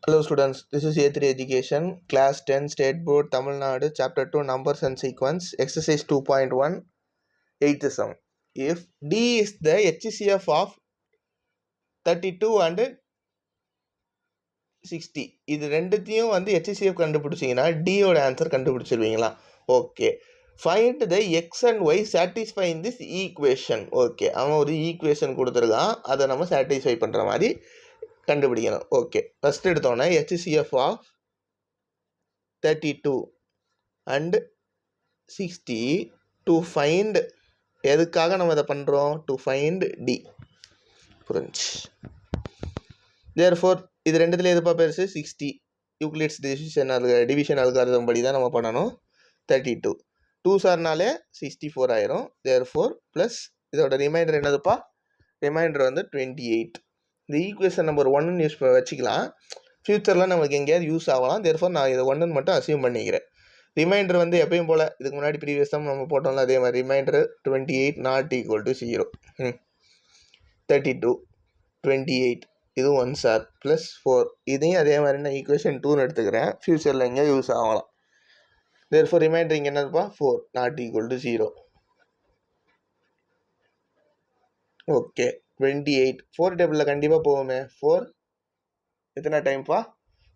Hello students, this is A3 Education, Class 10 State Board, Tamil Nadu, Chapter 2, Numbers and Sequence, Exercise 2.1, 8th sum. If D is the HCF of 32 and 60, இது ரெண்டுத்தையும் HCF கண்டுபிடிச்சிங்கன்னா D ஓட answer கண்டுபிடிச்சிருவீங்களா? Okay. Find the x and y satisfying this equation. Okay, அவன் ஒரு equation கொடுத்துருக்கான், அதை நம்ம சாட்டிஸ்ஃபை பண்ணுற மாதிரி கண்டுபிடிக்கணும். ஓகே, ஃபஸ்ட் எடுத்தோன்னே HCF of 32 and 60 to find, எதுக்காக நம்ம இதை பண்ணுறோம்? to find D. புரிஞ்சு. therefore இது ரெண்டுத்துல எதுப்பா பெருசு? 60. யூக்ளிட்ஸ் டிவிஷன் அல்காரிதம் படி தான் நம்ம பண்ணணும். 32 2 சார்னாலே 64 ஆயிரும். therefore ப்ளஸ் இதோட ரிமைண்டர் என்னதுப்பா? ரிமைண்டர் 28. இந்த ஈக்குவேஷன் நம்பர் 1 யூஸ் வச்சுக்கலாம், ஃப்யூச்சரில் நமக்கு எங்கேயாவது யூஸ் ஆகலாம். therefore நான் இதை 1 மட்டும் அசியூம் பண்ணிக்கிறேன். ரிமைண்டர் எப்பயும் போல் இதுக்கு முன்னாடி ப்ரீவியஸ் தான் நம்ம போட்டோம்ல, அதே மாதிரி ரிமைண்டர் 28 நாட் ஈக்குவல் டு 0. 32 28 இது 1 சார் ப்ளஸ் 4, இதையும் அதே மாதிரி நான் ஈக்குவேஷன் 2ன்னு எடுத்துக்கிறேன், ஃப்யூச்சரில் எங்கேயா யூஸ் ஆகலாம். therefore ரிமைண்டர் இங்கே என்னதுப்பா? 4 நாட் ஈக்குவல் டு 0. ஓகே, 28 4 டேபிளில் கண்டிப்பாக போவோமே. 4 எத்தனை டைம்ப்பா?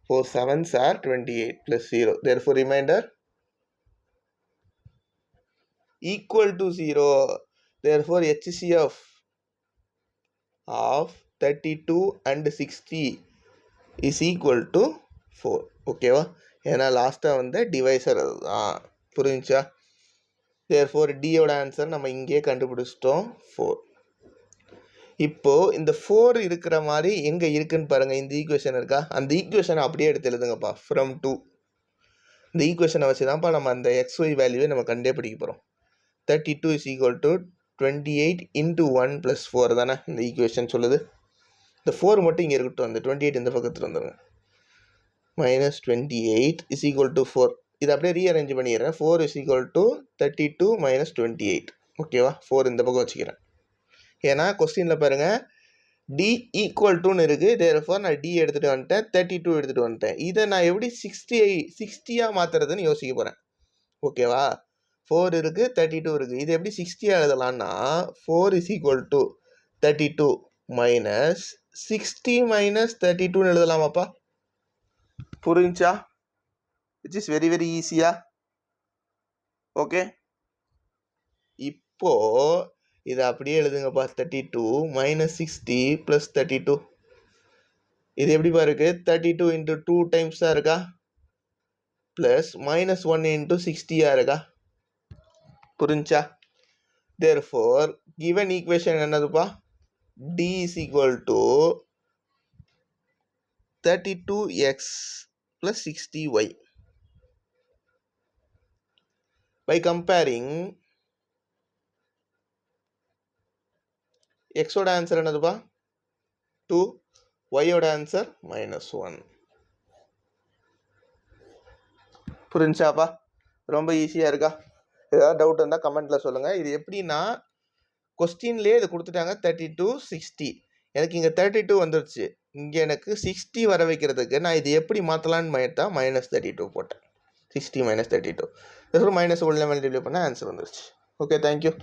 4 7s are 28 plus 0. therefore remainder equal to 0. therefore HCF of 32 and 60 is equal to 4. ஓகேவா? ஏன்னா லாஸ்ட்டாக டிவைசர் அதுதான். புரிஞ்சா? therefore D ஓட ஆன்சர் நம்ம இங்கே கண்டுபிடிச்சிட்டோம், 4. இப்போ இந்த 4 இருக்கிற மாதிரி எங்கே இருக்குன்னு பாருங்கள். இந்த ஈக்குவேஷன் இருக்கா? அந்த ஈக்குவேஷனை அப்படியே எடுத்து எழுதுங்கப்பா, ஃப்ரம் 2. இந்த ஈக்குவேஷனை வச்சு தான்ப்பா நம்ம அந்த XY வேல்யூவை நம்ம கண்டுபிடிக்க போகிறோம். 32 is equal to 28 into 1 plus 4 தானே இந்த ஈக்குவேஷன் சொல்லுது. இந்த 4 மட்டும் இங்கே இருக்கட்டும், அந்த 28 இந்த பக்கத்தில் வந்துடுங்க. Minus 28 is equal to 4. இதை அப்படியே ரீஅரேஞ்ச் பண்ணிடுறேன். 4 is equal to 32 minus 28. ஓகேவா? 4 இந்த பக்கம் வச்சுக்கிறேன். ஏன்னா கொஸ்டினில் பாருங்கள் டி ஈக்குவல் டுன்னு இருக்குது. therefore நான் டி எடுத்துகிட்டு வந்துட்டேன், 32 எடுத்துகிட்டு வந்துட்டேன். இதை நான் எப்படி 60யாக மாற்றுறதுன்னு யோசிக்க போகிறேன். ஓகேவா? 4 இருக்குது, 32 இருக்குது. இது எப்படி 60யாக எழுதலான்னா 4 is equal to 32 minus 60 minus 32ன்னு எழுதலாமாப்பா? புரிஞ்சா? விச் இஸ் வெரி வெரி ஈஸியா. ஓகே, இப்போ இதை அப்படியே எழுதுங்கப்பா. 32 minus 60 plus 32. இது எப்படிப்பா இருக்கு? 32 into 2 times தான் இருக்கா? plus minus 1 into 60 இருக்கா? புரிஞ்சா? therefore given equation என்னதுப்பா? D is equal to 32x plus 60y. by comparing x ஓட ஆன்சர் என்னதுப்பா? 2, y ஓட ஆன்சர் -1. புரிஞ்சாப்பா? ரொம்ப ஈஸியாக இருக்கா? ஏதாவது டவுட் இருந்தால் கமெண்ட்டில் சொல்லுங்கள். இது எப்படின்னா கொஸ்டின்லேயே இது கொடுத்துட்டாங்க 32 60. எனக்கு இங்கே 32 வந்துருச்சு, இங்கே எனக்கு 60 வர வைக்கிறதுக்கு நான் இது எப்படி மாற்றலான்னு -32 போட்டேன். 60 minus 32 -1 மல்டிப்ளை பண்ணால் ஆன்சர் வந்துருச்சு. Okay, thank you.